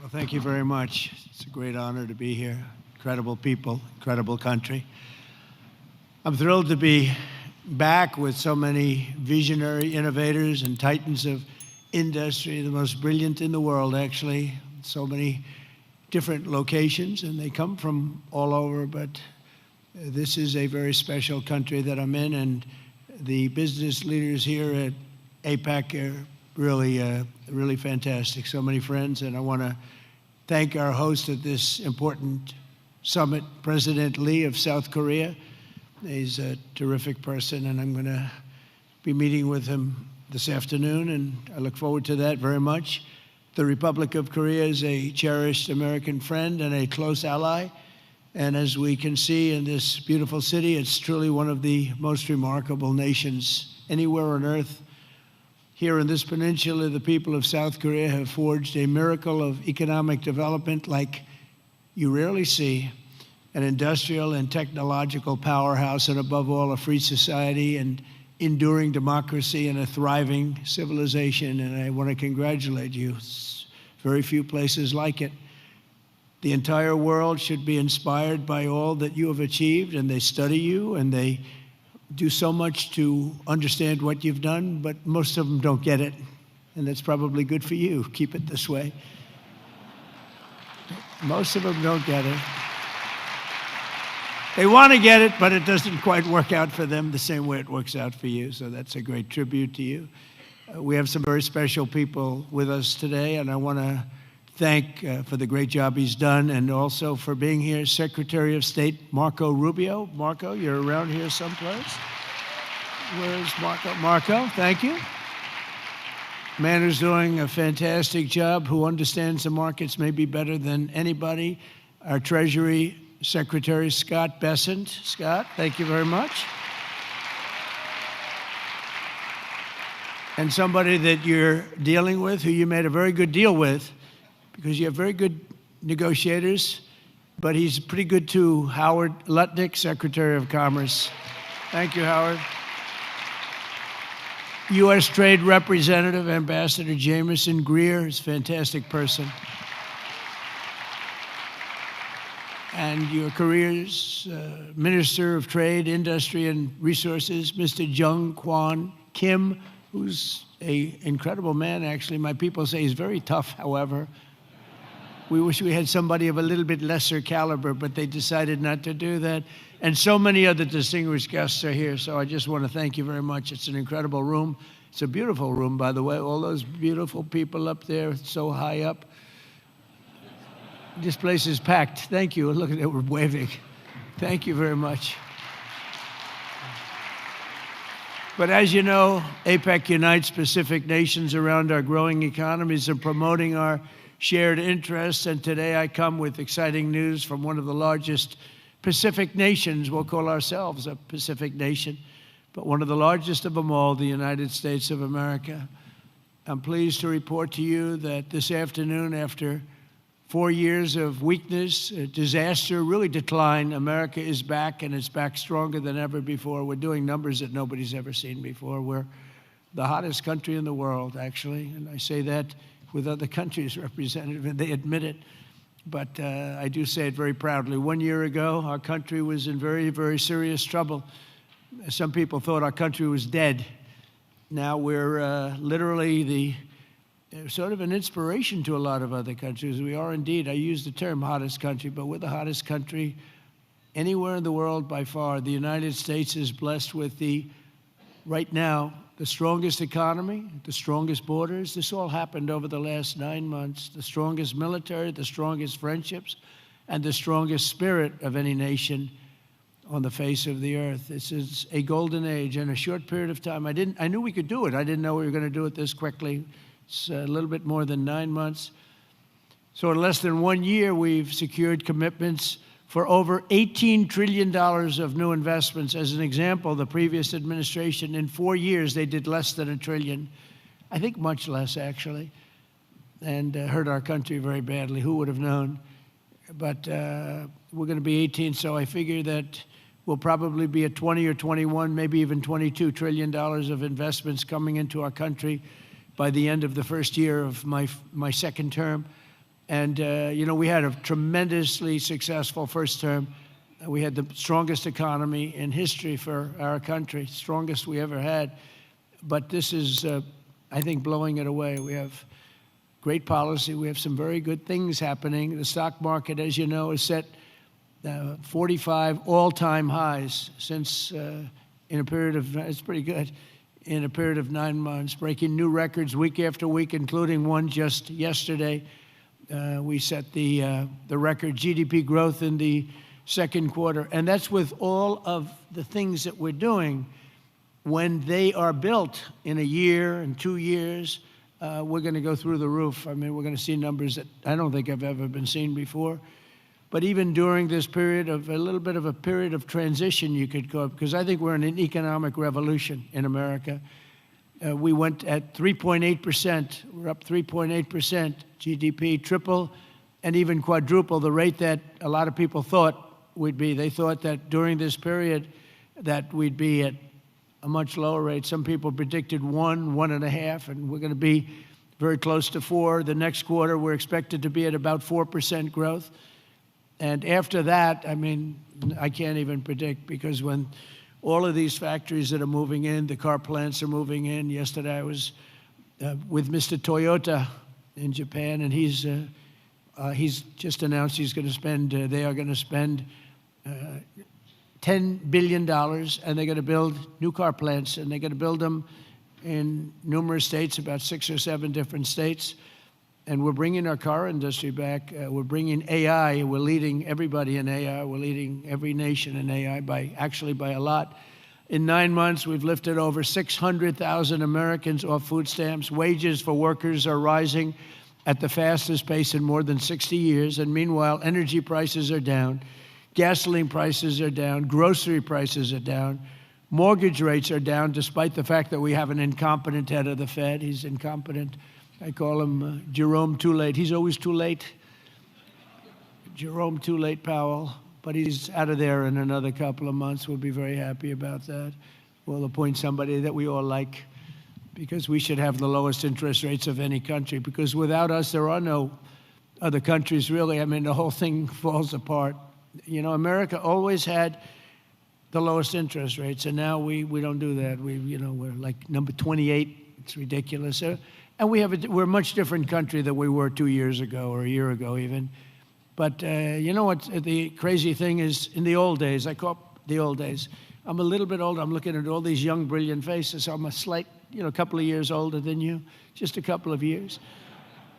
Well, thank you very much. It's a great honor to be here. Incredible people, incredible country. I'm thrilled to be back with so many visionary innovators and titans of industry, the most brilliant in the world, actually. So many different locations, and they come from all over, but this is a very special country that I'm in, and the business leaders here at APEC are really fantastic. So many friends, and I want to thank our host at this important summit, President Lee of South Korea. He's a terrific person, and I'm going to be meeting with him this afternoon, and I look forward to that very much. The Republic of Korea is a cherished American friend and a close ally, and as we can see in this beautiful city, it's truly one of the most remarkable nations anywhere on earth. Here in this peninsula, the people of South Korea have forged a miracle of economic development like you rarely see, an industrial and technological powerhouse, and above all, a free society and enduring democracy and a thriving civilization, and I want to congratulate you. It's very few places like it. The entire world should be inspired by all that you have achieved, and they study you, and they do so much to understand what you've done, but most of them don't get it, and that's probably good for you. Keep it this way. Most of them don't get it. They want to get it, but it doesn't quite work out for them the same way it works out for you, so that's a great tribute to you. We have some very special people with us today, and I want to thank for the great job he's done, and also for being here, Secretary of State Marco Rubio. Marco, you're around here someplace. Where's Marco? Marco, thank you. Man who's doing a fantastic job, who understands the markets maybe better than anybody. Our Treasury Secretary Scott Bessent. Scott, thank you very much. And somebody that you're dealing with, who you made a very good deal with, because you have very good negotiators, but he's pretty good too. Howard Lutnick, Secretary of Commerce. Thank you, Howard. U.S. Trade Representative, Ambassador Jameson Greer, is a fantastic person. And your career's Minister of Trade, Industry, and Resources, Mr. Jung Kwan Kim, who's an incredible man, actually. My people say he's very tough, however. We wish we had somebody of a little bit lesser caliber, but they decided not to do that. And so many other distinguished guests are here, so I just want to thank you very much. It's an incredible room. It's a beautiful room, by the way. All those beautiful people up there, so high up. This place is packed. Thank you. Look at it, we're waving. Thank you very much. But as you know, APEC unites Pacific nations around our growing economies and promoting our shared interests, and today I come with exciting news from one of the largest Pacific nations. We'll call ourselves a Pacific nation, but one of the largest of them all, the United States of America. I'm pleased to report to you that this afternoon, after 4 years of weakness, disaster, really decline, America is back, and it's back stronger than ever before. We're doing numbers that nobody's ever seen before. We're the hottest country in the world, actually, and I say that with other countries represented, and they admit it. But I do say it very proudly. 1 year ago, our country was in very, very serious trouble. Some people thought our country was dead. Now we're literally sort of an inspiration to a lot of other countries. We are indeed, I use the term hottest country, but we're the hottest country anywhere in the world by far. The United States is blessed with right now, the strongest economy, the strongest borders. This all happened over the last 9 months. The strongest military, the strongest friendships, and the strongest spirit of any nation on the face of the earth. This is a golden age in a short period of time. I knew we could do it. I didn't know we were going to do it this quickly. It's a little bit more than 9 months. So in less than 1 year, we've secured commitments for over $18 trillion of new investments. As an example, the previous administration, in 4 years, they did less than $1 trillion. I think much less, actually, and hurt our country very badly. Who would have known? But we're going to be 18, so I figure that we'll probably be at 20 or 21, maybe even $22 trillion of investments coming into our country by the end of the first year of my second term. And, we had a tremendously successful first term. We had the strongest economy in history for our country, strongest we ever had. But this is, I think, blowing it away. We have great policy. We have some very good things happening. The stock market, as you know, is set 45 all-time highs since in a period of, it's pretty good, in a period of 9 months, breaking new records week after week, including one just yesterday. We set the record GDP growth in the second quarter, and that's with all of the things that we're doing. When they are built in a year and 2 years, we're going to go through the roof. I mean, we're going to see numbers that I don't think have ever been seen before. But even during this period of a little bit of a period of transition, you could call it, because I think we're in an economic revolution in America. We went at 3.8%. We're up 3.8% GDP, triple and even quadruple the rate that a lot of people thought we'd be. They thought that during this period that we'd be at a much lower rate. Some people predicted 1.5, and we're going to be very close to 4. The next quarter, we're expected to be at about 4% growth. And after that, I mean, I can't even predict, because when all of these factories that are moving in, the car plants are moving in. Yesterday, I was with Mr. Toyota in Japan, and he's just announced he's going to spend, they are going to spend $10 billion, and they're going to build new car plants, and they're going to build them in numerous states, about 6 or 7 different states. And we're bringing our car industry back. We're bringing AI. We're leading everybody in AI. We're leading every nation in AI by a lot. In 9 months, we've lifted over 600,000 Americans off food stamps. Wages for workers are rising at the fastest pace in more than 60 years. And meanwhile, energy prices are down. Gasoline prices are down. Grocery prices are down. Mortgage rates are down, despite the fact that we have an incompetent head of the Fed. He's incompetent. I call him Jerome Too Late. He's always too late. Jerome Too Late Powell. But he's out of there in another couple of months. We'll be very happy about that. We'll appoint somebody that we all like, because we should have the lowest interest rates of any country, because without us, there are no other countries, really. I mean, the whole thing falls apart. You know, America always had the lowest interest rates, and now we don't do that. We're like number 28. It's ridiculous. And we're a much different country than we were 2 years ago or a year ago even. But you know what the crazy thing is? In the old days, I call it the old days. I'm a little bit older. I'm looking at all these young, brilliant faces. I'm a slight, couple of years older than you, just a couple of years.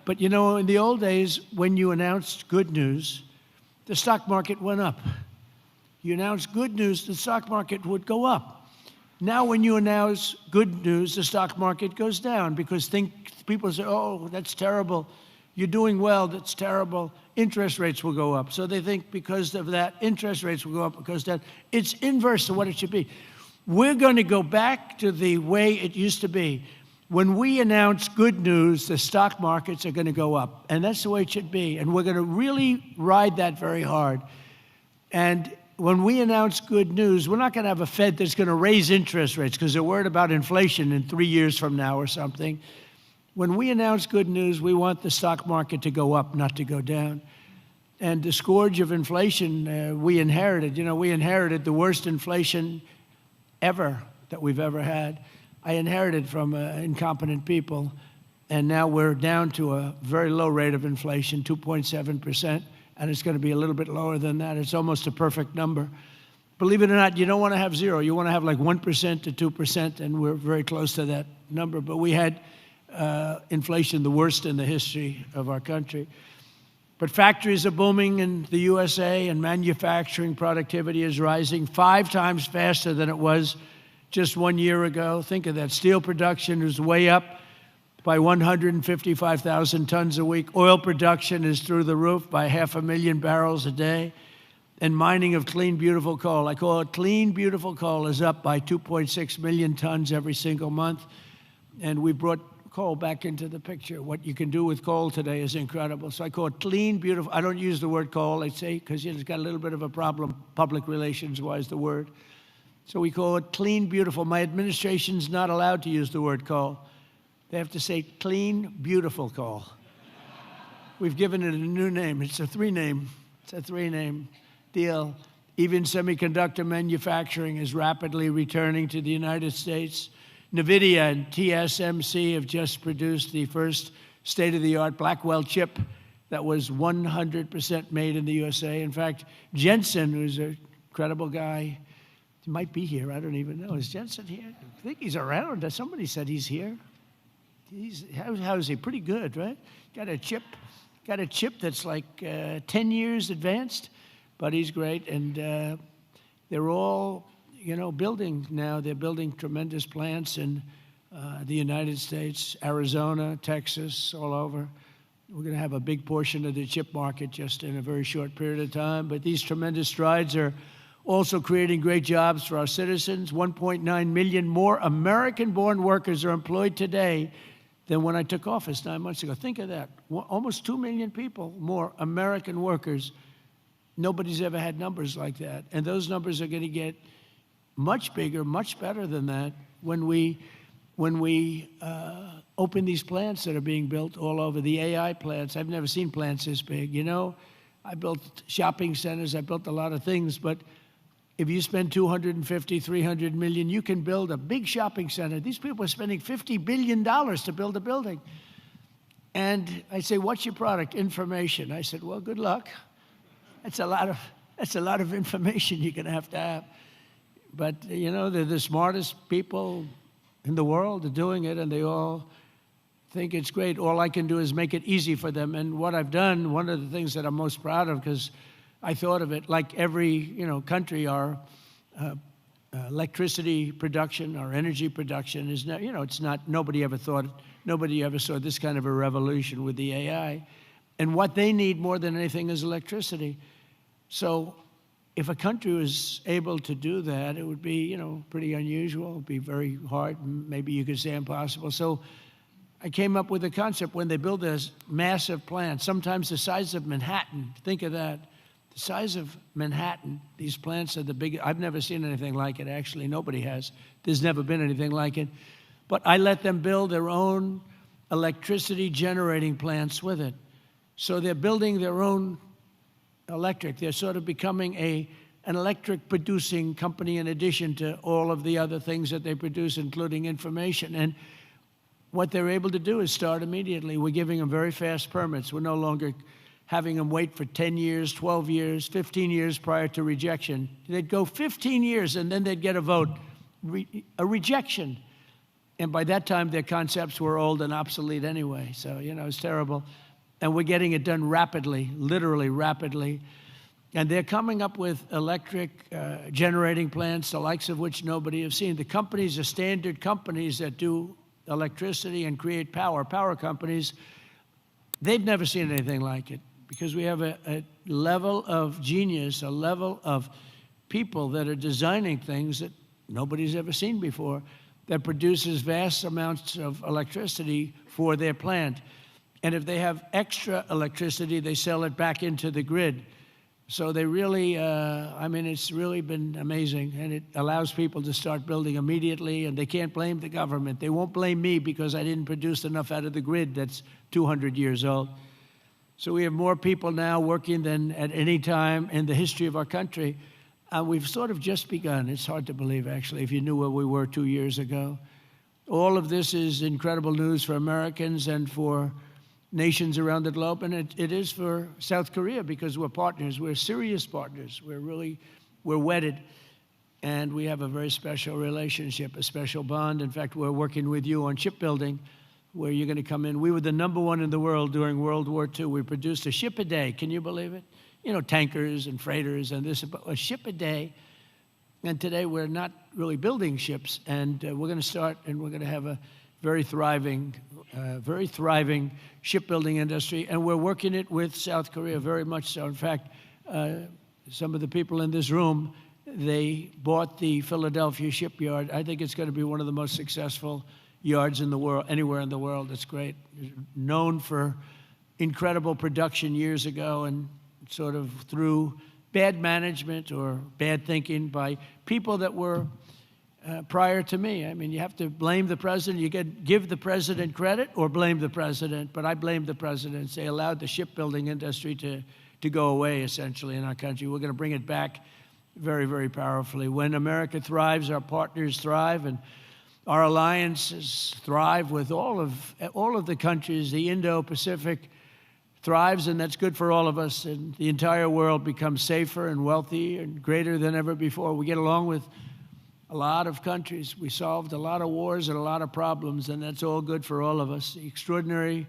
But in the old days, when you announced good news, the stock market went up. You announced good news, the stock market would go up. Now, when you announce good news, the stock market goes down, because people say, oh, that's terrible. You're doing well, that's terrible. Interest rates will go up. So they think because of that, interest rates will go up because that. It's inverse to what it should be. We're going to go back to the way it used to be. When we announce good news, the stock markets are going to go up. And that's the way it should be. And we're going to really ride that very hard. And when we announce good news, we're not going to have a Fed that's going to raise interest rates because they're worried about inflation in 3 years from now or something. When we announce good news, we want the stock market to go up, not to go down. And the scourge of inflation we inherited. We inherited the worst inflation ever that we've ever had. I inherited from incompetent people, and now we're down to a very low rate of inflation, 2.7%. And it's going to be a little bit lower than that. It's almost a perfect number. Believe it or not, you don't want to have 0. You want to have like 1% to 2%, and we're very close to that number. But we had inflation the worst in the history of our country. But factories are booming in the USA, and manufacturing productivity is rising 5 times faster than it was just 1 year ago. Think of that. Steel production is way up by 155,000 tons a week. Oil production is through the roof by 500,000 barrels a day. And mining of clean, beautiful coal, I call it clean, beautiful coal, is up by 2.6 million tons every single month. And we brought coal back into the picture. What you can do with coal today is incredible. So I call it clean, beautiful. I don't use the word coal, I say, because it's got a little bit of a problem, public relations-wise, the word. So we call it clean, beautiful. My administration's not allowed to use the word coal. They have to say clean, beautiful coal. we've given it a new name. It's a three-name deal. Even semiconductor manufacturing is rapidly returning to the United States. NVIDIA and TSMC have just produced the first state-of-the-art Blackwell chip that was 100% made in the USA. In fact, Jensen, who's an incredible guy, he might be here. I don't even know. Is Jensen here? I think he's around. Somebody said he's here. How is he? Pretty good, right? Got a chip that's like 10 years advanced, but he's great. And they're all, building now. They're building tremendous plants in the United States, Arizona, Texas, all over. We're going to have a big portion of the chip market just in a very short period of time. But these tremendous strides are also creating great jobs for our citizens. 1.9 million more American-born workers are employed today than when I took office 9 months ago. Think of that. Almost 2 million people more American workers. Nobody's ever had numbers like that. And those numbers are going to get much bigger, much better than that when we open these plants that are being built all over, the AI plants. I've never seen plants this big. I built shopping centers. I built a lot of things. But if you spend $250, $300 million, you can build a big shopping center. These people are spending $50 billion to build a building. And I say, what's your product? Information. I said, well, good luck. That's a lot of information you're going to have. But, they're the smartest people in the world. They're doing it, and they all think it's great. All I can do is make it easy for them. And what I've done, one of the things that I'm most proud of, because I thought of it like every country, our electricity production, our energy production is not, it's not, nobody ever saw this kind of a revolution with the AI. And what they need more than anything is electricity. So if a country was able to do that, it would be, pretty unusual. It would be very hard, maybe you could say impossible. So I came up with a concept when they build this massive plant, sometimes the size of Manhattan. Think of that. The size of Manhattan, these plants are the biggest. I've never seen anything like it, actually. Nobody has. There's never been anything like it. But I let them build their own electricity generating plants with it. So they're building their own electric. They're sort of becoming an electric producing company in addition to all of the other things that they produce, including information. And what they're able to do is start immediately. We're giving them very fast permits. We're no longer having them wait for 10 years, 12 years, 15 years prior to rejection. They'd go 15 years and then they'd get a vote, a rejection. And by that time, their concepts were old and obsolete anyway. So, it's terrible. And we're getting it done rapidly, literally rapidly. And they're coming up with electric generating plants, the likes of which nobody has seen. The companies are standard companies that do electricity and create power companies. They've never seen anything like it because we have a level of genius, a level of people that are designing things that nobody's ever seen before that produces vast amounts of electricity for their plant. And if they have extra electricity, they sell it back into the grid. So they really, it's really been amazing. And it allows people to start building immediately, and they can't blame the government. They won't blame me because I didn't produce enough out of the grid that's 200 years old. So we have more people now working than at any time in the history of our country. We've sort of just begun. It's hard to believe, actually, if you knew where we were 2 years ago. All of this is incredible news for Americans and for nations around the globe, and it is for South Korea because we're partners. We're serious partners. We're wedded, and we have a very special relationship, a special bond. In fact, we're working with you on shipbuilding, where you're going to come in. We were the #1 in the world during World War II. We produced a ship a day. Can you believe it? Tankers and freighters and this, but a ship a day. And today we're not really building ships, and we're going to start, and we're going to have a very thriving shipbuilding industry, and we're working it with South Korea very much so. In fact, some of the people in this room, they bought the Philadelphia shipyard. I think it's going to be one of the most successful yards in the world, anywhere in the world. It's great. Known for incredible production years ago, and sort of through bad management or bad thinking by people that were prior to me. I mean, you have to blame the president. You can give the president credit or blame the president, but I blame the president. They allowed the shipbuilding industry to go away, essentially, in our country. We're going to bring it back very, very powerfully. When America thrives, our partners thrive, and our alliances thrive with all of the countries. The Indo-Pacific thrives, and that's good for all of us. And the entire world becomes safer and wealthy and greater than ever before. We get along with a lot of countries. We solved a lot of wars and a lot of problems, and that's all good for all of us. The extraordinary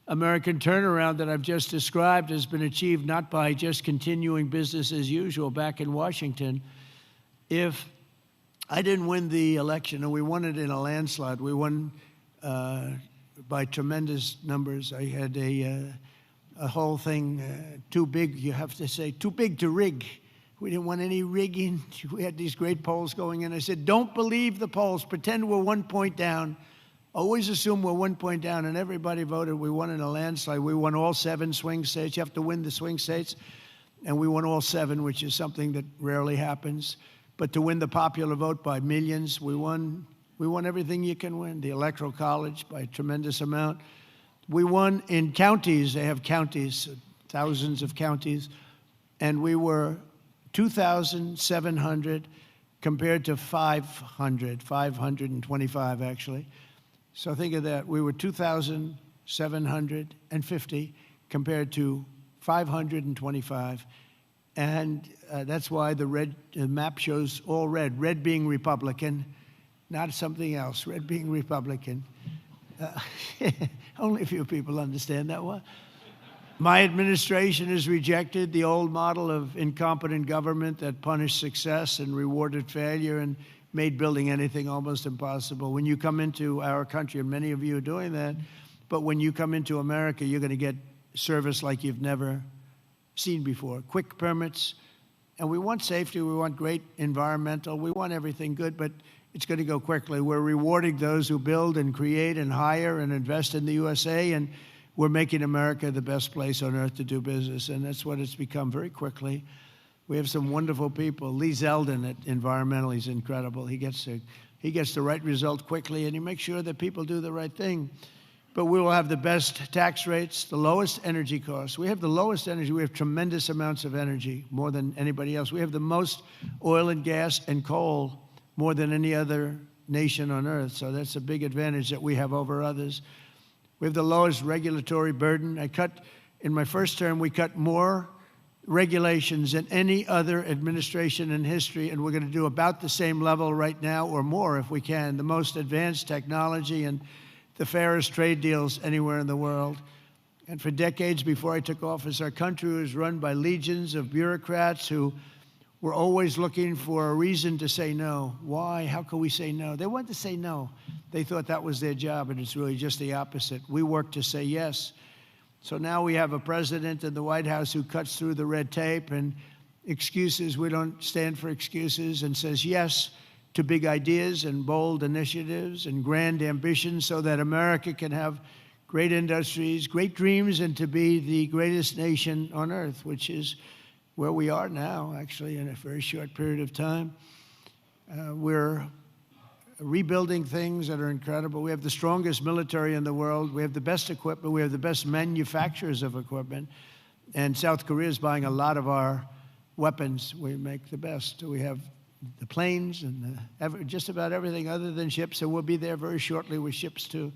American turnaround that I've just described has been achieved not by just continuing business as usual back in Washington. If I didn't win the election, and we won it in a landslide. We won by tremendous numbers. I had a whole thing too big, you have to say, too big to rig. We didn't want any rigging. We had these great polls going in. I said, don't believe the polls. Pretend we're 1 point down. Always assume we're 1 point down, and everybody voted. We won in a landslide. We won all 7 swing states. You have to win the swing states, and we won all 7, which is something that rarely happens. But to win the popular vote by millions, we won everything you can win. The Electoral College by a tremendous amount. We won in counties. They have counties, thousands of counties, and we were 2,700 compared to 525 actually. So think of that. We were 2,750 compared to 525. And that's why the map shows all red. Red being Republican, not something else. Red being Republican. Only a few people understand that one. My administration has rejected the old model of incompetent government that punished success and rewarded failure and made building anything almost impossible. When you come into our country, and many of you are doing that, but when you come into America, you're going to get service like you've never seen before. Quick permits, and we want safety, we want great environmental, we want everything good, but it's going to go quickly. We're rewarding those who build and create and hire and invest in the USA, and we're making America the best place on earth to do business, and that's what it's become very quickly. We have some wonderful people. Lee Zeldin at Environmental, he's incredible. He gets the right result quickly, and he makes sure that people do the right thing. But we will have the best tax rates, the lowest energy costs. We have the lowest energy. We have tremendous amounts of energy, more than anybody else. We have the most oil and gas and coal, more than any other nation on earth. So that's a big advantage that we have over others. We have the lowest regulatory burden. In my first term, we cut more regulations than any other administration in history, and we're going to do about the same level right now or more if we can. The most advanced technology and the fairest trade deals anywhere in the world. And for decades before I took office, our country was run by legions of bureaucrats who were always looking for a reason to say no. Why? How can we say no? They wanted to say no. They thought that was their job, and it's really just the opposite. We work to say yes. So now we have a president in the White House who cuts through the red tape and excuses. We don't stand for excuses, and says yes to big ideas and bold initiatives and grand ambitions so that America can have great industries, great dreams, and to be the greatest nation on earth, which is where we are now, actually, in a very short period of time. We're rebuilding things that are incredible. We have the strongest military in the world. We have the best equipment. We have the best manufacturers of equipment. And South Korea is buying a lot of our weapons. We make the best. We have the planes and just about everything other than ships. And we'll be there very shortly with ships, too.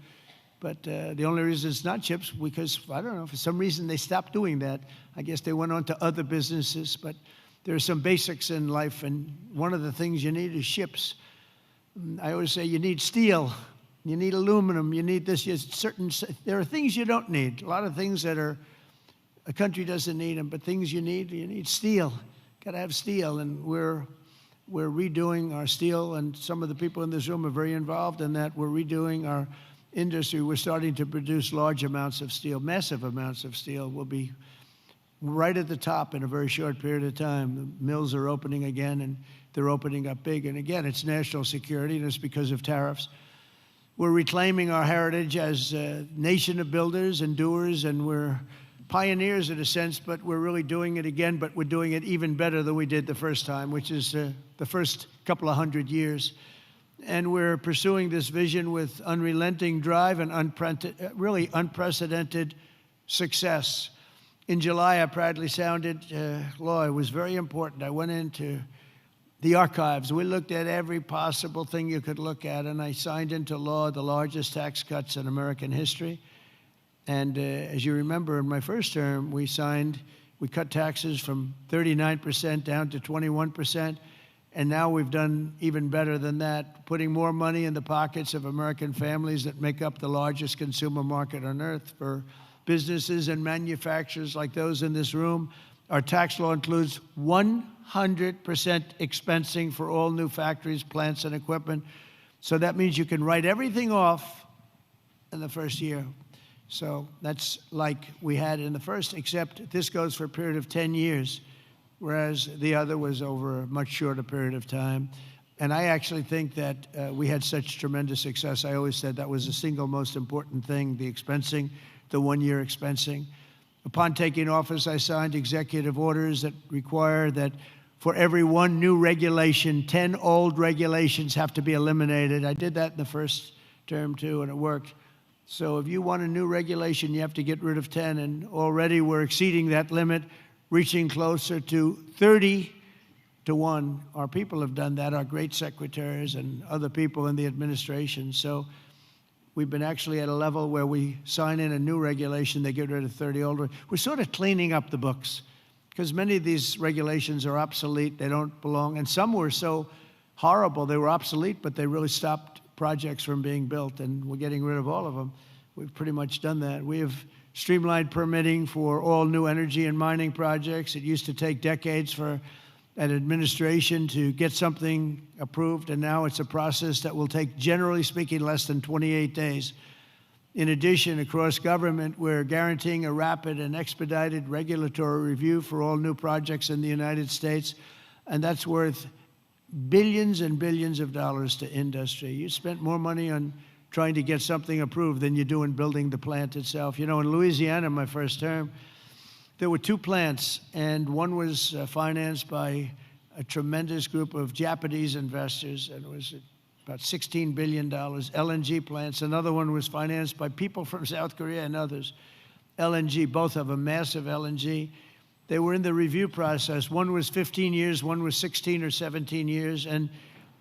But the only reason it's not ships, because, I don't know, for some reason they stopped doing that. I guess they went on to other businesses. But there are some basics in life, and one of the things you need is ships. I always say you need steel, you need aluminum, you need this. There are things you don't need. A lot of things that a country doesn't need them, but things you need steel. Got to have steel, and we're redoing our steel, and some of the people in this room are very involved in that. We're redoing our industry. We're starting to produce large amounts of steel, massive amounts of steel. We'll be right at the top in a very short period of time. The mills are opening again, and they're opening up big. And again, it's national security, and it's because of tariffs. We're reclaiming our heritage as a nation of builders and doers, and we're pioneers in a sense, but we're really doing it again, but we're doing it even better than we did the first time, which is the first couple of 100 years. And we're pursuing this vision with unrelenting drive and really unprecedented success. In July, I proudly sounded law. It was very important. I went into the archives. We looked at every possible thing you could look at, and I signed into law the largest tax cuts in American history. And as you remember, in my first term, we cut taxes from 39% down to 21%. And now we've done even better than that, putting more money in the pockets of American families that make up the largest consumer market on earth for businesses and manufacturers like those in this room. Our tax law includes 100% expensing for all new factories, plants, and equipment. So that means you can write everything off in the first year. So that's like we had in the first, except this goes for a period of 10 years. Whereas the other was over a much shorter period of time. And I actually think that we had such tremendous success. I always said that was the single most important thing, the expensing, the one-year expensing. Upon taking office, I signed executive orders that require that for every one new regulation, 10 old regulations have to be eliminated. I did that in the first term, too, and it worked. So if you want a new regulation, you have to get rid of 10, and already we're exceeding that limit, reaching closer to 30 to 1. Our people have done that, our great secretaries and other people in the administration. So we've been actually at a level where we sign in a new regulation, they get rid of 30 old. We're sort of cleaning up the books because many of these regulations are obsolete, they don't belong. And some were so horrible, they were obsolete, but they really stopped projects from being built, and we're getting rid of all of them. We've pretty much done that. We have streamlined permitting for all new energy and mining projects. It used to take decades for an administration to get something approved, and now it's a process that will take, generally speaking, less than 28 days. In addition, across government, we're guaranteeing a rapid and expedited regulatory review for all new projects in the United States, and that's worth billions and billions of dollars to industry. You spent more money on trying to get something approved than you do in building the plant itself. You know, in Louisiana, my first term, there were 2 plants, and one was financed by a tremendous group of Japanese investors, and it was about $16 billion, LNG plants. Another one was financed by people from South Korea and others. LNG, both of them, massive LNG. They were in the review process. One was 15 years, one was 16 or 17 years, and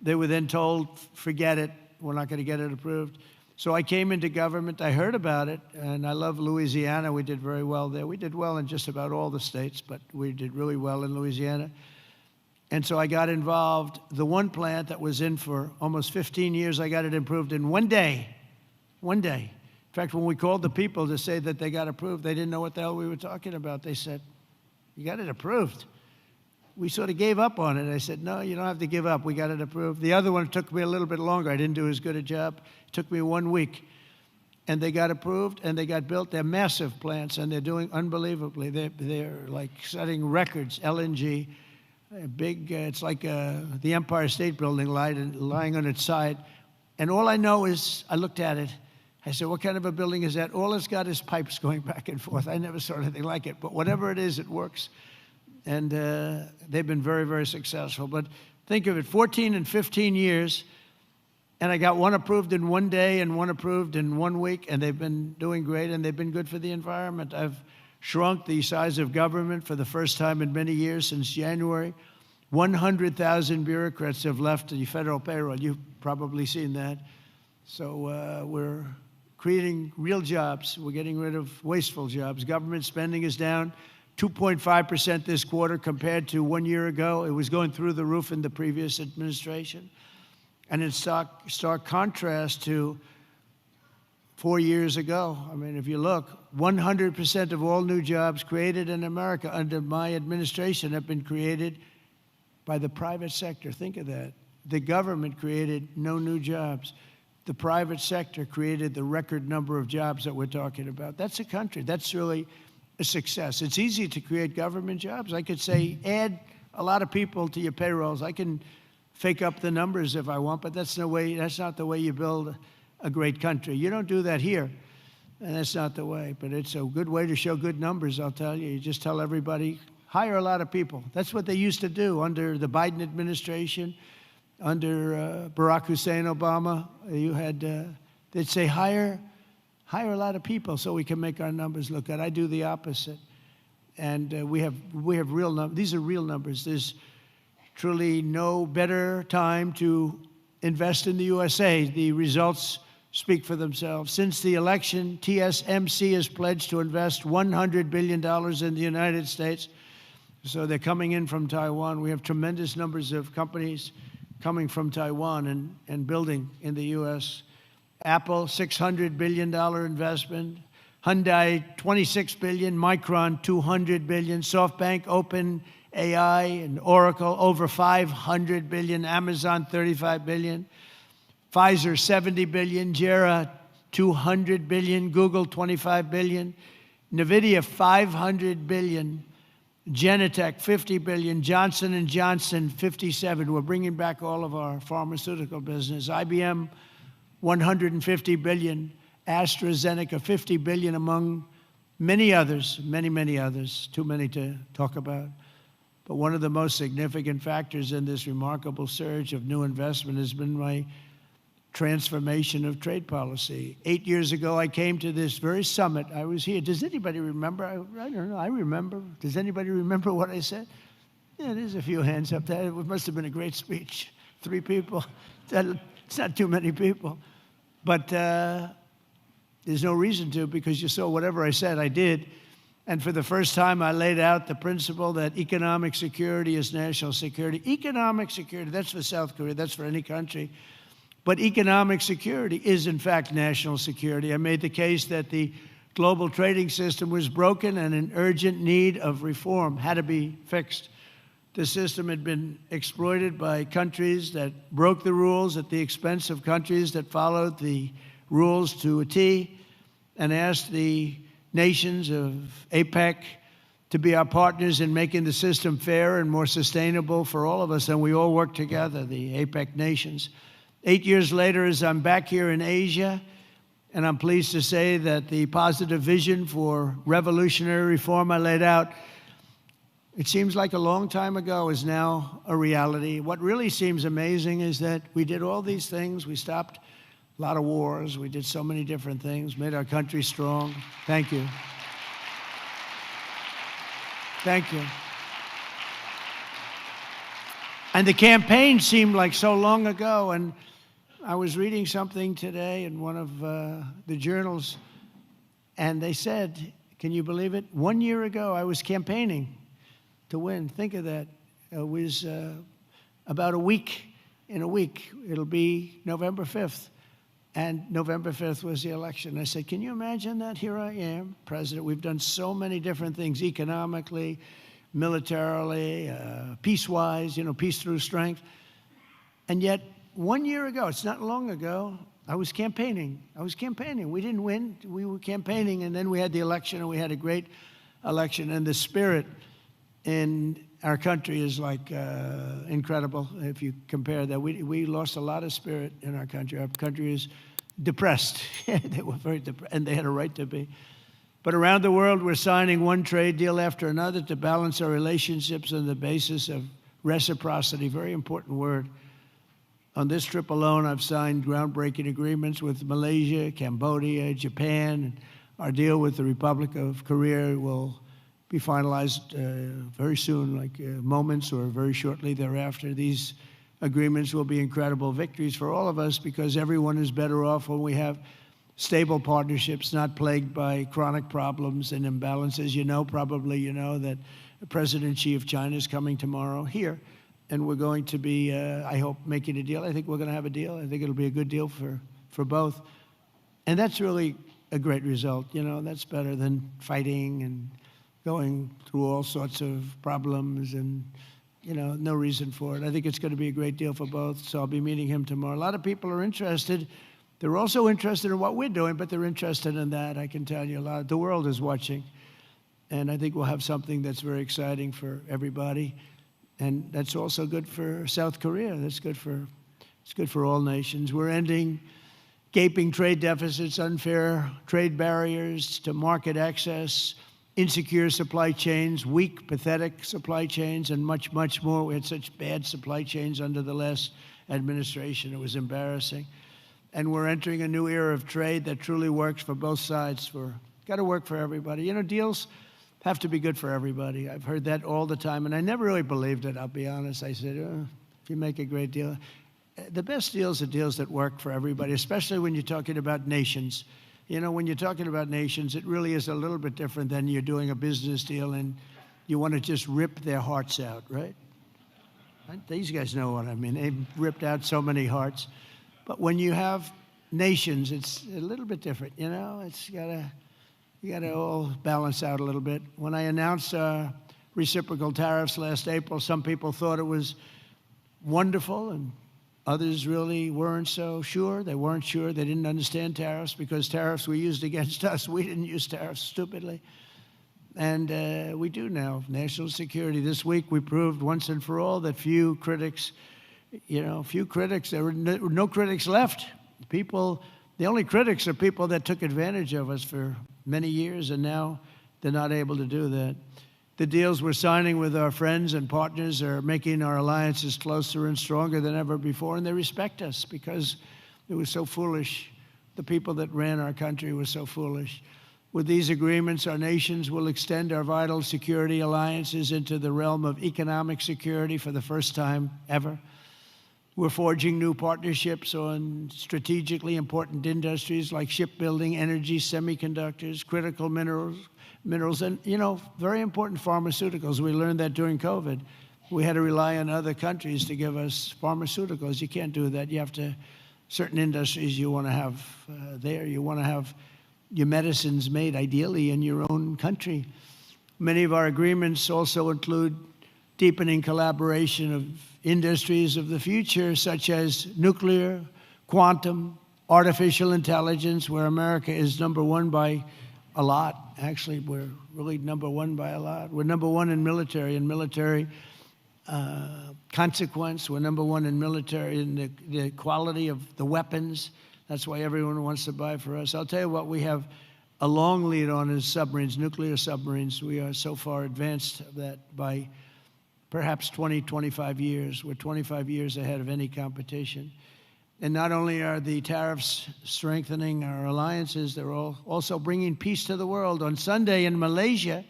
they were then told, forget it, we're not going to get it approved. So I came into government, I heard about it, and I love Louisiana. We did very well there. We did well in just about all the states, but we did really well in Louisiana. And so I got involved. The one plant that was in for almost 15 years, I got it approved in 1 day. 1 day. In fact, when we called the people to say that they got approved, they didn't know what the hell we were talking about. They said, you got it approved. We sort of gave up on it. I said, no, you don't have to give up. We got it approved. The other one took me a little bit longer. I didn't do as good a job. It took me 1 week. And they got approved, and they got built. They're massive plants, and they're doing unbelievably. They're like setting records, LNG, big, it's like the Empire State Building lying on its side. And all I know is, I looked at it. I said, what kind of a building is that? All it's got is pipes going back and forth. I never saw anything like it. But whatever it is, it works. And they've been very, very successful. But think of it, 14 and 15 years, and I got one approved in 1 day and one approved in 1 week, and they've been doing great, and they've been good for the environment. I've shrunk the size of government for the first time in many years since January. 100,000 bureaucrats have left the federal payroll. You've probably seen that. So we're creating real jobs. We're getting rid of wasteful jobs. Government spending is down 2.5% this quarter compared to 1 year ago. It was going through the roof in the previous administration. And in stark contrast to 4 years ago. I mean, if you look, 100% of all new jobs created in America under my administration have been created by the private sector. Think of that. The government created no new jobs. The private sector created the record number of jobs that we're talking about. That's a country. That's really a success. It's easy to create government jobs. I could say, add a lot of people to your payrolls. I can fake up the numbers if I want, but that's not the way you build a great country. You don't do that here, and that's not the way. But it's a good way to show good numbers, I'll tell you. You just tell everybody, hire a lot of people. That's what they used to do under the Biden administration. Under Barack Hussein Obama, you had, they'd say, hire a lot of people so we can make our numbers look good. I do the opposite. And we have real numbers. These are real numbers. There's truly no better time to invest in the USA. The results speak for themselves. Since the election, TSMC has pledged to invest $100 billion in the United States. So they're coming in from Taiwan. We have tremendous numbers of companies coming from Taiwan and building in the U.S. Apple, $600 billion investment. Hyundai, $26 billion. Micron, $200 billion. SoftBank, OpenAI, and Oracle, over $500 billion. Amazon, $35 billion. Pfizer, $70 billion. JERA, $200 billion. Google, $25 billion. NVIDIA, $500 billion. Genentech, $50 billion. Johnson & Johnson, $57. We're bringing back all of our pharmaceutical business. IBM, $150 billion. AstraZeneca, $50 billion, among many others, many others, too many to talk about. But one of the most significant factors in this remarkable surge of new investment has been my transformation of trade policy. 8 years ago, I came to this very summit. I was here. Does anybody remember? I don't know. I remember. Does anybody remember what I said? Yeah, there's a few hands up there. It must have been a great speech. 3 people. It's not too many people. But there's no reason to, because you saw whatever I said, I did. And for the first time, I laid out the principle that economic security is national security. Economic security, that's for South Korea, that's for any country. But economic security is, in fact, national security. I made the case that the global trading system was broken and in urgent need of reform, had to be fixed. The system had been exploited by countries that broke the rules at the expense of countries that followed the rules to a T, and asked the nations of APEC to be our partners in making the system fair and more sustainable for all of us, and we all work together, the APEC nations. 8 years later, as I'm back here in Asia, and I'm pleased to say that the positive vision for revolutionary reform I laid out, it seems like a long time ago, is now a reality. What really seems amazing is that we did all these things. We stopped a lot of wars. We did so many different things, made our country strong. Thank you. Thank you. And the campaign seemed like so long ago, and I was reading something today in one of the journals, and they said, can you believe it? 1 year ago, I was campaigning to win. Think of that. It was about a week. In a week, it'll be November 5th. And November 5th was the election. I said, can you imagine that? Here I am, president. We've done so many different things economically, militarily, peace-wise, peace through strength. And yet, 1 year ago, it's not long ago, I was campaigning. We didn't win. We were campaigning, and then we had the election, and we had a great election. And the spirit in our country is like incredible if you compare that. We lost a lot of spirit in our country. Our country is depressed. They were very depressed, and they had a right to be. But around the world, we're signing one trade deal after another to balance our relationships on the basis of reciprocity, very important word. On this trip alone, I've signed groundbreaking agreements with Malaysia, Cambodia, Japan. And our deal with the Republic of Korea will be finalized very soon, like moments or very shortly thereafter. These agreements will be incredible victories for all of us, because everyone is better off when we have stable partnerships, not plagued by chronic problems and imbalances. Probably you know that President Xi of China is coming tomorrow here, and we're going to be, I hope, making a deal. I think we're going to have a deal. I think it'll be a good deal for both. And that's really a great result. That's better than fighting and going through all sorts of problems and, no reason for it. I think it's going to be a great deal for both, so I'll be meeting him tomorrow. A lot of people are interested. They're also interested in what we're doing, but they're interested in that, I can tell you. A lot. The world is watching, and I think we'll have something that's very exciting for everybody, and that's also good for South Korea. It's good for all nations. We're ending gaping trade deficits, unfair trade barriers to market access, insecure supply chains, weak, pathetic supply chains, and much, much more. We had such bad supply chains under the last administration. It was embarrassing. And we're entering a new era of trade that truly works for both sides. Got to work for everybody. You know, deals have to be good for everybody. I've heard that all the time, and I never really believed it, I'll be honest. I said, if you make a great deal. The best deals are deals that work for everybody, especially when you're talking about nations. You know, when you're talking about nations, it really is a little bit different than you're doing a business deal and you want to just rip their hearts out, right? These guys know what I mean. They've ripped out so many hearts. But when you have nations, it's a little bit different, you know? You gotta all balance out a little bit. When I announced reciprocal tariffs last April, some people thought it was wonderful, and others really weren't so sure. They weren't sure. They didn't understand tariffs because tariffs were used against us. We didn't use tariffs stupidly. And we do now. National security. This week we proved once and for all that few critics, there were no critics left. The only critics are people that took advantage of us for many years, and now they're not able to do that. The deals we're signing with our friends and partners are making our alliances closer and stronger than ever before, and they respect us because it was so foolish. The people that ran our country were so foolish. With these agreements, our nations will extend our vital security alliances into the realm of economic security for the first time ever. We're forging new partnerships on strategically important industries like shipbuilding, energy, semiconductors, critical minerals, and, very important pharmaceuticals. We learned that during COVID. We had to rely on other countries to give us pharmaceuticals. You can't do that. You have to, certain industries you want to have there. You want to have your medicines made ideally in your own country. Many of our agreements also include deepening collaboration of industries of the future, such as nuclear, quantum, artificial intelligence, where America is number one by a lot. Actually, we're really number one by a lot. We're number one in military consequence. We're number one in military in the quality of the weapons. That's why everyone wants to buy for us. I'll tell you what we have a long lead on is submarines, nuclear submarines. We are so far advanced that by perhaps 20, 25 years. We're 25 years ahead of any competition. And not only are the tariffs strengthening our alliances, they're also bringing peace to the world. On Sunday in Malaysia,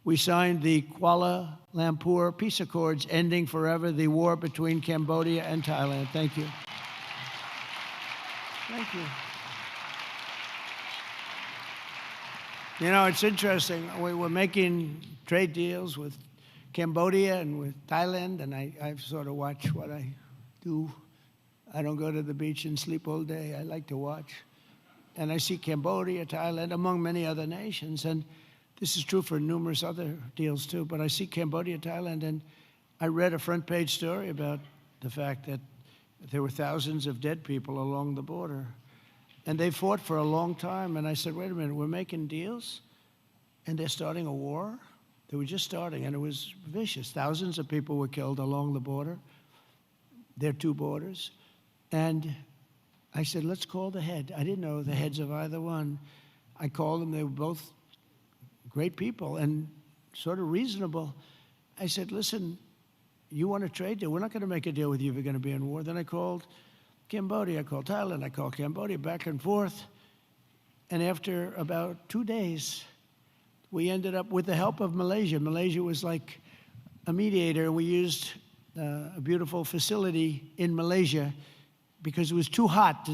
we signed the Kuala Lumpur Peace Accords, ending forever the war between Cambodia and Thailand. Thank you. Thank you. You know, it's interesting. We were making trade deals with Cambodia and with Thailand, and I sort of watch what I do. I don't go to the beach and sleep all day. I like to watch. And I see Cambodia, Thailand, among many other nations. And this is true for numerous other deals, too. But I see Cambodia, Thailand, and I read a front-page story about the fact that there were thousands of dead people along the border. And they fought for a long time. And I said, wait a minute, we're making deals? And they're starting a war? They were just starting, and it was vicious. Thousands of people were killed along the border, their two borders. And I said, let's call the head. I didn't know the heads of either one. I called them. They were both great people and sort of reasonable. I said, listen, you want a trade deal? We're not going to make a deal with you if you're going to be in war. Then I called Cambodia. I called Thailand. I called Cambodia, back and forth. And after about 2 days, we ended up with the help of Malaysia. Malaysia was like a mediator, and we used a beautiful facility in Malaysia because it was too hot.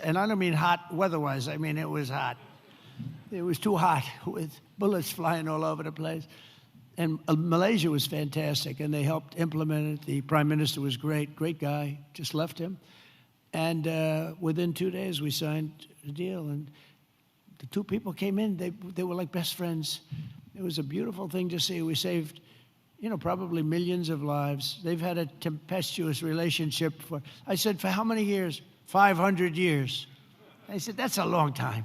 And I don't mean hot weather-wise. I mean it was hot. It was too hot with bullets flying all over the place. And Malaysia was fantastic, and they helped implement it. The prime minister was great guy. Just left him. And within 2 days, we signed a deal. And the two people came in. They were like best friends. It was a beautiful thing to see. We saved, probably millions of lives. They've had a tempestuous relationship I said, for how many years? 500 years. They said, that's a long time.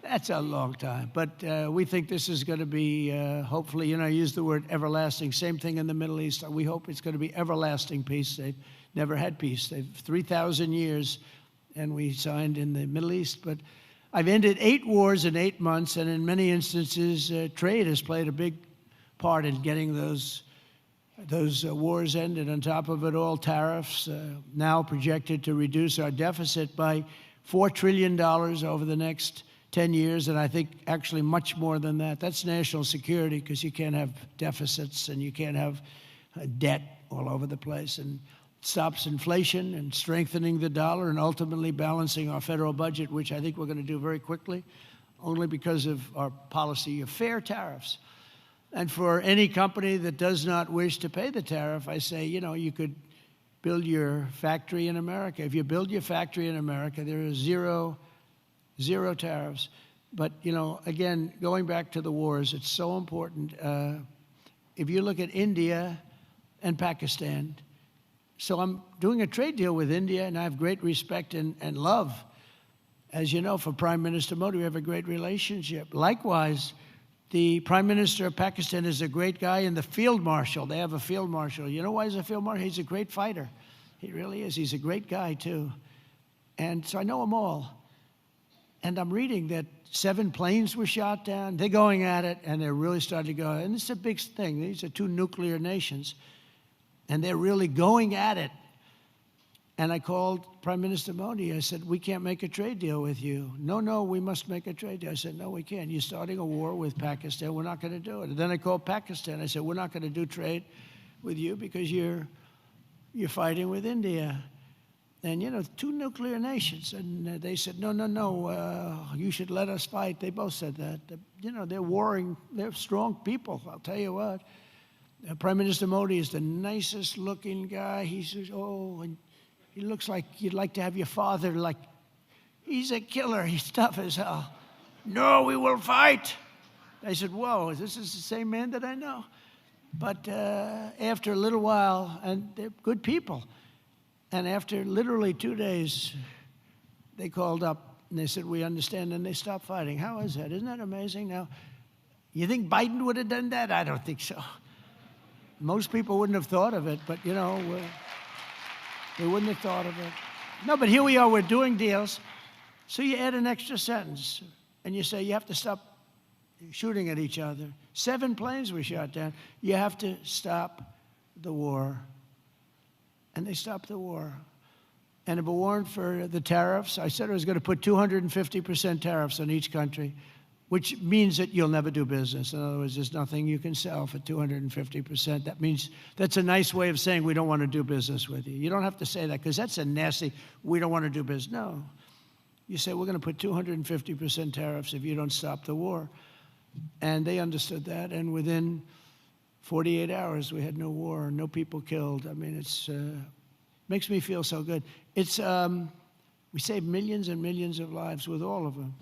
That's a long time. But we think this is going to be, hopefully, I use the word everlasting. Same thing in the Middle East. We hope it's going to be everlasting peace. They've never had peace. They've 3,000 years, and we signed in the Middle East. But I've ended 8 wars in 8 months, and in many instances, trade has played a big part in getting those Those wars ended. On top of it all, tariffs now projected to reduce our deficit by $4 trillion over the next 10 years, and I think actually much more than that. That's national security, because you can't have deficits and you can't have debt all over the place. And it stops inflation and strengthening the dollar and ultimately balancing our federal budget, which I think we're going to do very quickly, only because of our policy of fair tariffs. And for any company that does not wish to pay the tariff, I say, you could build your factory in America. If you build your factory in America, there is zero tariffs. But, again, going back to the wars, it's so important. If you look at India and Pakistan, so I'm doing a trade deal with India, and I have great respect and love. As you know, for Prime Minister Modi, we have a great relationship. Likewise, the Prime Minister of Pakistan is a great guy, and the field marshal, they have a field marshal. You know why he's a field marshal? He's a great fighter. He really is. He's a great guy, too. And so I know them all. And I'm reading that 7 planes were shot down. They're going at it, and they're really starting to go. And it's a big thing. These are 2 nuclear nations, and they're really going at it. And I called Prime Minister Modi. I said, we can't make a trade deal with you. No, we must make a trade deal. I said, no, we can't. You're starting a war with Pakistan. We're not going to do it. And then I called Pakistan. I said, we're not going to do trade with you because you're fighting with India. And, 2 nuclear nations. And they said, no, you should let us fight. They both said that. They're warring. They're strong people, I'll tell you what. Prime Minister Modi is the nicest looking guy. He says, and he looks like you'd like to have your father, he's a killer. He's tough as hell. No, we will fight. I said, whoa, this is the same man that I know. But after a little while, and they're good people, and after literally 2 days, they called up and they said, we understand, and they stopped fighting. How is that? Isn't that amazing? Now, you think Biden would have done that? I don't think so. Most people wouldn't have thought of it, but, they wouldn't have thought of it. No, but here we are, we're doing deals. So you add an extra sentence, and you say you have to stop shooting at each other. 7 planes were shot down. You have to stop the war. And they stopped the war. And if it weren't for the tariffs, I said I was going to put 250% tariffs on each country, which means that you'll never do business. In other words, there's nothing you can sell for 250%. That means that's a nice way of saying we don't want to do business with you. You don't have to say that, because that's a nasty, we don't want to do business. No. You say, we're going to put 250% tariffs if you don't stop the war. And they understood that, and within 48 hours, we had no war, no people killed. I mean, it's makes me feel so good. It's we saved millions and millions of lives with all of them.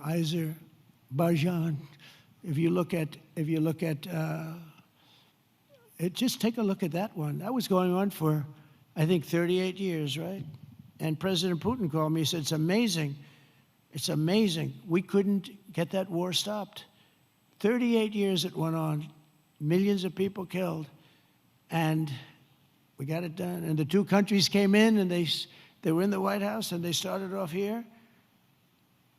Azerbaijan. If you look at just take a look at that one. That was going on for, I think, 38 years, right? And President Putin called me. He said, "It's amazing. It's amazing. We couldn't get that war stopped. 38 years it went on, millions of people killed, and we got it done." And the 2 countries came in, and they were in the White House, and they started off here.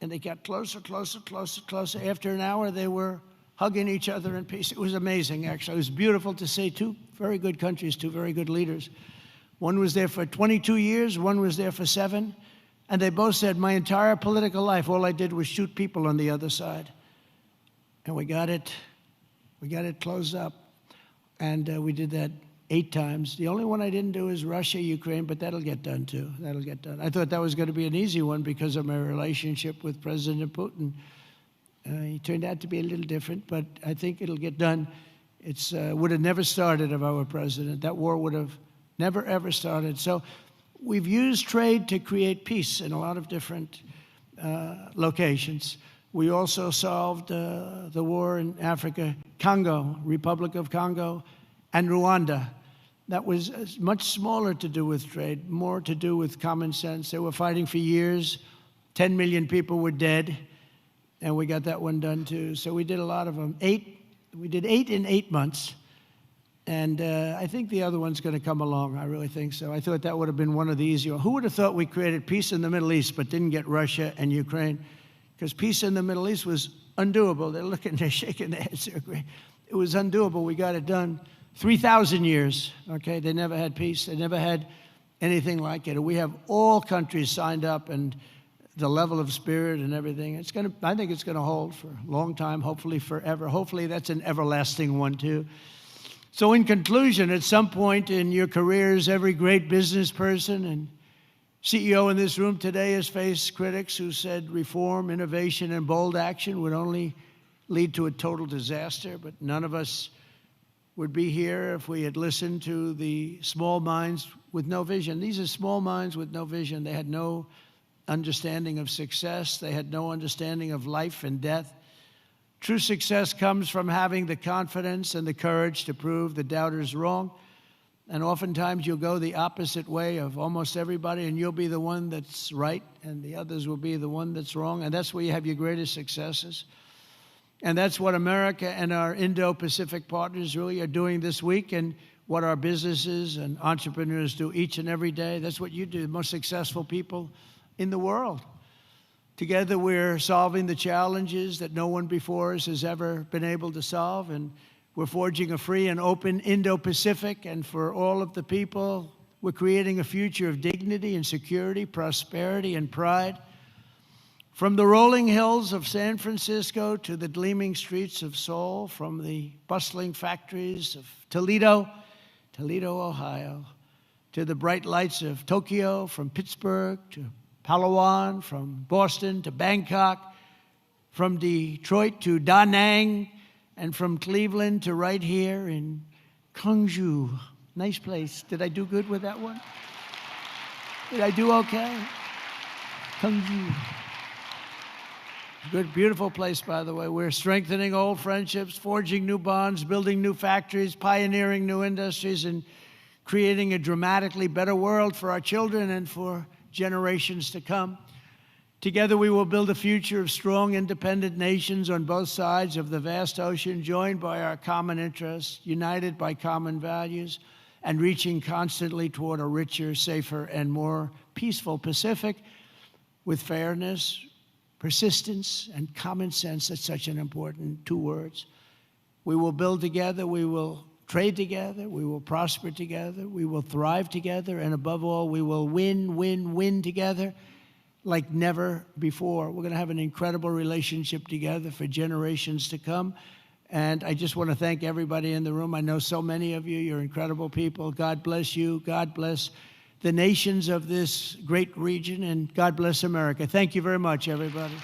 And they got closer. After an hour, they were hugging each other in peace. It was amazing, actually. It was beautiful to see 2 very good countries, 2 very good leaders. One was there for 22 years, one was there for 7. And they both said, my entire political life, all I did was shoot people on the other side. And we got it closed up. And we did that 8 times. The only one I didn't do is Russia, Ukraine, but that'll get done too. That'll get done. I thought that was going to be an easy one because of my relationship with President Putin. He turned out to be a little different, but I think it'll get done. It would have never started if I were president. That war would have never, ever started. So we've used trade to create peace in a lot of different locations. We also solved the war in Africa, Congo, Republic of Congo, and Rwanda. That was much smaller to do with trade, more to do with common sense. They were fighting for years. 10 million people were dead, and we got that one done too. So we did a lot of them. We did 8 in 8 months, and I think the other one's going to come along. I really think so. I thought that would have been one of the easier. Who would have thought we created peace in the Middle East but didn't get Russia and Ukraine? Because peace in the Middle East was undoable. They're shaking their heads. They're agreeing. It was undoable. We got it done. 3,000 years, okay? They never had peace. They never had anything like it. We have all countries signed up, and the level of spirit and everything, I think it's gonna hold for a long time, hopefully forever. Hopefully that's an everlasting one too. So in conclusion, at some point in your careers, every great business person and CEO in this room today has faced critics who said reform, innovation, and bold action would only lead to a total disaster, but none of us would be here if we had listened to the small minds with no vision. These are small minds with no vision. They had no understanding of success. They had no understanding of life and death. True success comes from having the confidence and the courage to prove the doubters wrong. And oftentimes you'll go the opposite way of almost everybody, and you'll be the one that's right, and the others will be the one that's wrong. And that's where you have your greatest successes. And that's what America and our Indo-Pacific partners really are doing this week, and what our businesses and entrepreneurs do each and every day. That's what you do, the most successful people in the world. Together we're solving the challenges that no one before us has ever been able to solve, and we're forging a free and open Indo-Pacific, and for all of the people, we're creating a future of dignity and security, prosperity and pride. From the rolling hills of San Francisco to the gleaming streets of Seoul, from the bustling factories of Toledo, Ohio, to the bright lights of Tokyo, from Pittsburgh to Palawan, from Boston to Bangkok, from Detroit to Da Nang, and from Cleveland to right here in Gyeongju. Nice place. Did I do good with that one? Did I do okay? Gyeongju. Good, beautiful place, by the way. We're strengthening old friendships, forging new bonds, building new factories, pioneering new industries, and creating a dramatically better world for our children and for generations to come. Together we will build a future of strong, independent nations on both sides of the vast ocean, joined by our common interests, united by common values, and reaching constantly toward a richer, safer, and more peaceful Pacific with fairness, persistence, and common sense. That's such an important two words. We will build together, we will trade together, we will prosper together, we will thrive together, and above all, we will win together like never before. We're going to have an incredible relationship together for generations to come. And I just want to thank everybody in the room. I know so many of you. You're incredible people. God bless you. God bless the nations of this great region, and God bless America. Thank you very much, everybody.